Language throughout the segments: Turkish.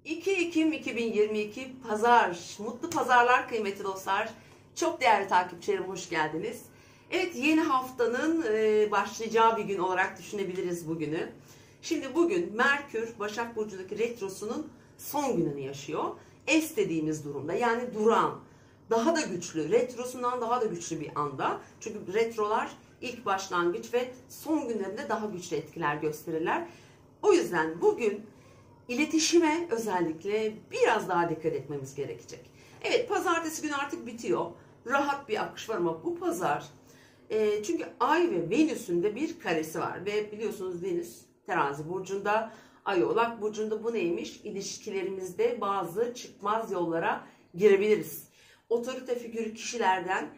2 Ekim 2022 Pazar. Mutlu pazarlar kıymetli dostlar. Çok değerli takipçilerim, hoş geldiniz. Evet, yeni haftanın başlayacağı bir gün olarak düşünebiliriz bugünü. Şimdi bugün Merkür Başak Burcu'ndaki retrosunun son gününü yaşıyor. Es dediğimiz durumda, yani duran, daha da güçlü, retrosundan daha da güçlü bir anda. Çünkü retrolar ilk başlangıç ve son günlerinde daha güçlü etkiler gösterirler. O yüzden bugün İletişime özellikle biraz daha dikkat etmemiz gerekecek. Evet, pazartesi günü artık bitiyor. Rahat bir akış var ama bu pazar çünkü Ay ve Venüs'ün de bir karesi var. Ve biliyorsunuz Venüs Terazi burcunda, Ay Oğlak burcunda. Bu neymiş? İlişkilerimizde bazı çıkmaz yollara girebiliriz. Otorite figürü kişilerden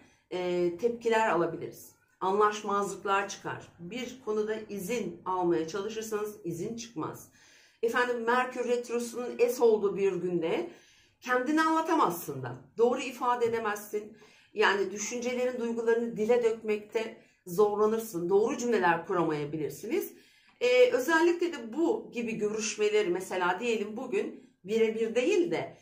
tepkiler alabiliriz. Anlaşmazlıklar çıkar. Bir konuda izin almaya çalışırsanız izin çıkmaz. Efendim, Merkür Retrosu'nun es olduğu bir günde kendini anlatamazsın da. Doğru ifade edemezsin. Yani düşüncelerin, duygularını dile dökmekte zorlanırsın. Doğru cümleler kuramayabilirsiniz. Özellikle de bu gibi görüşmeleri, mesela diyelim bugün birebir değil de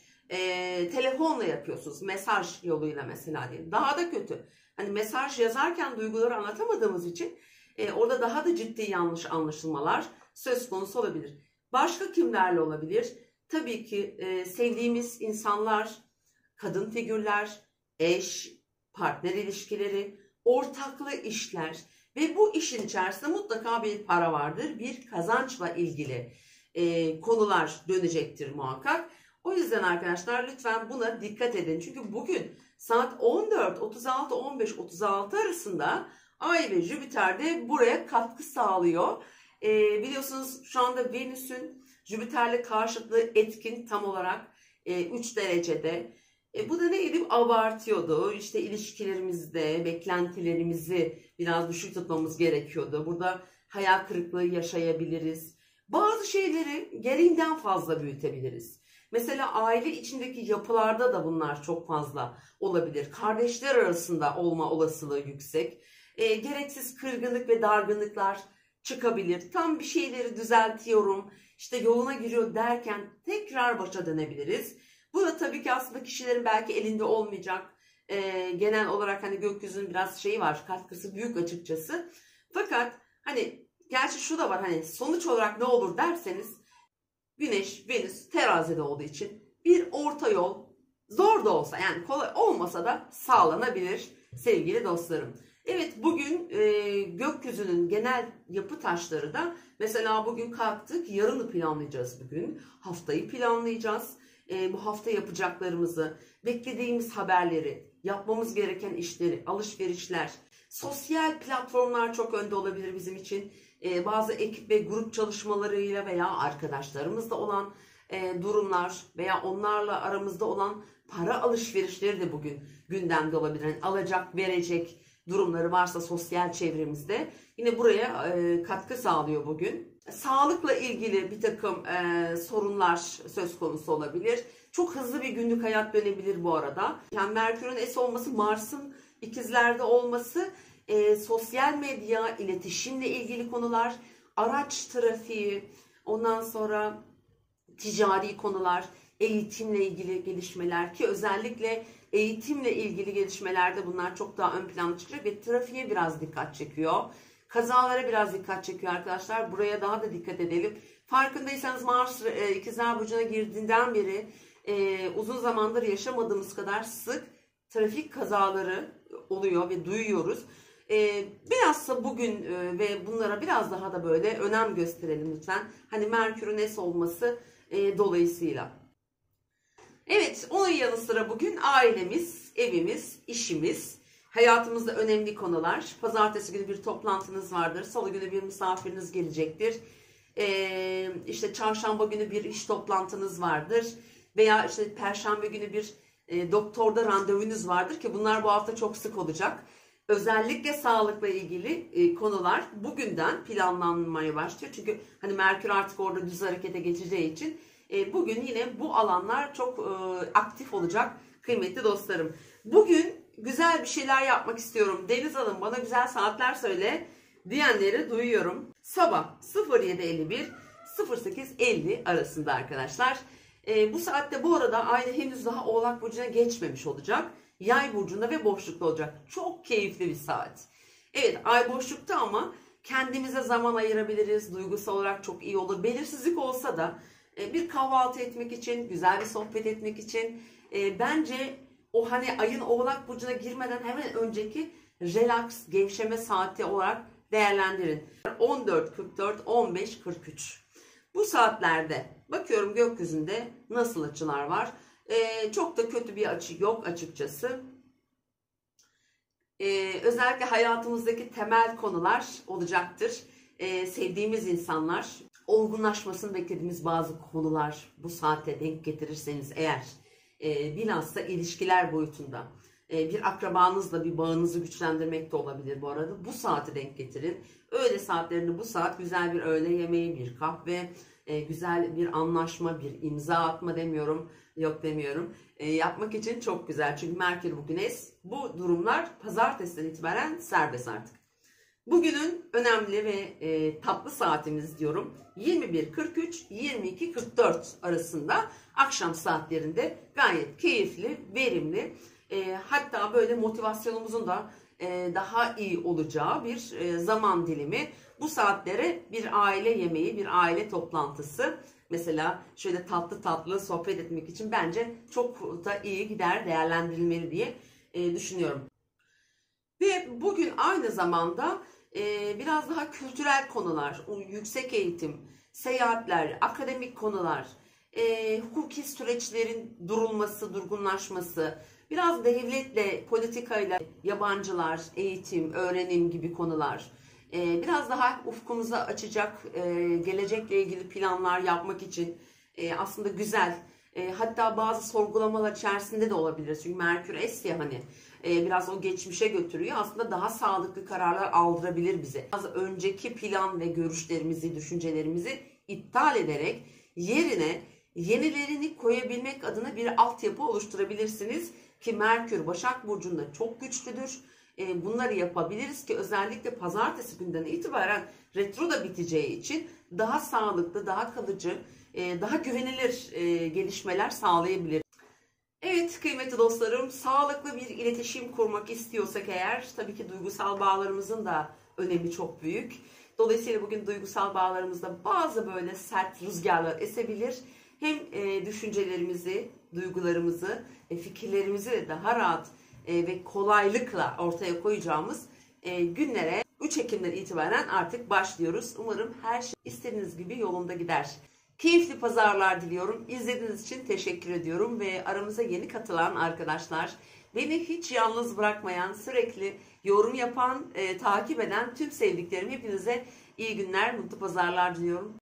telefonla yapıyorsunuz. Mesaj yoluyla mesela diyelim. Daha da kötü. Hani mesaj yazarken duyguları anlatamadığımız için orada daha da ciddi yanlış anlaşılmalar söz konusu olabilir. Başka kimlerle olabilir? Tabii ki sevdiğimiz insanlar, kadın figürler, eş, partner ilişkileri, ortaklı işler ve bu işin içerisinde mutlaka bir para vardır. Bir kazançla ilgili konular dönecektir muhakkak. O yüzden arkadaşlar lütfen buna dikkat edin. Çünkü bugün saat 14.36, 15.36 arasında Ay ve Jüpiter de buraya katkı sağlıyor. Biliyorsunuz şu anda Venüs'ün Jüpiter'le karşıtlığı etkin tam olarak 3 derecede. Bu da neydi? Abartıyordu. İşte ilişkilerimizde beklentilerimizi biraz düşük tutmamız gerekiyordu. Burada hayal kırıklığı yaşayabiliriz. Bazı şeyleri gereğinden fazla büyütebiliriz. Mesela aile içindeki yapılarda da bunlar çok fazla olabilir. Kardeşler arasında olma olasılığı yüksek. Gereksiz kırgınlık ve dargınlıklar çıkabilir. Tam bir şeyleri düzeltiyorum, işte yoluna giriyor derken tekrar başa dönebiliriz. Bu da tabii ki aslında kişilerin belki elinde olmayacak. Genel olarak hani gökyüzünün biraz şeyi var, katkısı büyük açıkçası. Fakat hani gerçi şu da var, hani sonuç olarak ne olur derseniz Güneş, Venüs terazide olduğu için bir orta yol, zor da olsa, yani kolay olmasa da sağlanabilir sevgili dostlarım. Evet, bugün gökyüzünün genel yapı taşları da mesela bugün kalktık, yarını planlayacağız bugün. Haftayı planlayacağız. Bu hafta yapacaklarımızı, beklediğimiz haberleri, yapmamız gereken işleri, alışverişler, sosyal platformlar çok önde olabilir bizim için. Bazı ekip ve grup çalışmalarıyla veya arkadaşlarımızla olan durumlar veya onlarla aramızda olan para alışverişleri de bugün gündemde olabilir. Yani alacak, verecek durumları varsa sosyal çevremizde yine buraya katkı sağlıyor bugün. Sağlıkla ilgili bir takım sorunlar söz konusu olabilir. Çok hızlı bir günlük hayat dönebilir bu arada. Yani Merkür'ün es olması, Mars'ın ikizlerde olması, sosyal medya, iletişimle ilgili konular, araç trafiği, ondan sonra ticari konular, eğitimle ilgili gelişmeler, ki özellikle eğitimle ilgili gelişmelerde bunlar çok daha ön plana çıkacak ve trafiğe biraz dikkat çekiyor. Kazalara biraz dikkat çekiyor arkadaşlar. Buraya daha da dikkat edelim. Farkındaysanız Mars İkizler Burcu'na girdiğinden beri uzun zamandır yaşamadığımız kadar sık trafik kazaları oluyor ve duyuyoruz. Bilhassa bugün ve bunlara biraz daha da böyle önem gösterelim lütfen. Hani Merkür'ün es olması dolayısıyla. Evet, onun yanı sıra bugün ailemiz, evimiz, işimiz, hayatımızda önemli konular. Pazartesi günü bir toplantınız vardır. Salı günü bir misafiriniz gelecektir. İşte çarşamba günü bir iş toplantınız vardır. Veya işte perşembe günü bir doktorda randevunuz vardır ki bunlar bu hafta çok sık olacak. Özellikle sağlıkla ilgili konular bugünden planlanmaya başlıyor. Çünkü hani Merkür artık orada düz harekete geçeceği için bugün yine bu alanlar çok aktif olacak kıymetli dostlarım. Bugün güzel bir şeyler yapmak istiyorum. Deniz Hanım bana güzel saatler söyle diyenleri duyuyorum. Sabah 07:51 08:50 arasında arkadaşlar. Bu saatte bu arada ay henüz daha Oğlak Burcu'na geçmemiş olacak. Yay burcunda ve boşlukta olacak. Çok keyifli bir saat. Evet, ay boşlukta ama kendimize zaman ayırabiliriz. Duygusal olarak çok iyi olur. Belirsizlik olsa da bir kahvaltı etmek için, güzel bir sohbet etmek için bence o hani ayın Oğlak Burcu'na girmeden hemen önceki relax, gevşeme saati olarak değerlendirin. 14.44, 15.43. Bu saatlerde bakıyorum gökyüzünde nasıl açılar var. Çok da kötü bir açı yok açıkçası. Özellikle hayatımızdaki temel konular olacaktır. Sevdiğimiz insanlar, olgunlaşmasını beklediğimiz bazı konular bu saate denk getirirseniz eğer, bilhassa ilişkiler boyutunda, bir akrabanızla bir bağınızı güçlendirmek de olabilir bu arada. Bu saate denk getirin. Öğle saatlerinde bu saat güzel bir öğle yemeği, bir kahve, güzel bir anlaşma, bir imza atma demiyorum, yok demiyorum. Yapmak için çok güzel. Çünkü Merkür bu Güneş, bu durumlar pazartesiden itibaren serbest artık. Bugünün önemli ve tatlı saatimiz diyorum 21.43-22.44 arasında akşam saatlerinde gayet keyifli, verimli, hatta böyle motivasyonumuzun da daha iyi olacağı bir zaman dilimi. Bu saatlere bir aile yemeği, bir aile toplantısı, mesela şöyle tatlı tatlı sohbet etmek için bence çok da iyi gider, değerlendirilmeli diye düşünüyorum. Ve bugün aynı zamanda biraz daha kültürel konular, yüksek eğitim, seyahatler, akademik konular, hukuki süreçlerin durulması, durgunlaşması, biraz devletle, politikayla, yabancılar, eğitim, öğrenim gibi konular, biraz daha ufkumuzu açacak, gelecekle ilgili planlar yapmak için aslında güzel. Hatta bazı sorgulamalar içerisinde de olabilir. Çünkü Merkür es ya hani biraz o geçmişe götürüyor. Aslında daha sağlıklı kararlar aldırabilir bize. Bazı önceki plan ve görüşlerimizi, düşüncelerimizi iptal ederek yerine yenilerini koyabilmek adına bir altyapı oluşturabilirsiniz. Ki Merkür Başak Burcu'nda çok güçlüdür. Bunları yapabiliriz ki özellikle pazartesi günden itibaren retro da biteceği için daha sağlıklı, daha kalıcı, daha güvenilir gelişmeler sağlayabilir. Evet kıymetli dostlarım, sağlıklı bir iletişim kurmak istiyorsak eğer tabii ki duygusal bağlarımızın da önemi çok büyük. Dolayısıyla bugün duygusal bağlarımızda bazı böyle sert rüzgarlar esebilir. Hem düşüncelerimizi, duygularımızı, fikirlerimizi de daha rahat ve kolaylıkla ortaya koyacağımız günlere 3 Ekim'den itibaren artık başlıyoruz. Umarım her şey istediğiniz gibi yolunda gider. Keyifli pazarlar diliyorum. İzlediğiniz için teşekkür ediyorum ve aramıza yeni katılan arkadaşlar, beni hiç yalnız bırakmayan, sürekli yorum yapan, takip eden tüm sevdiklerim, hepinize iyi günler, mutlu pazarlar diliyorum.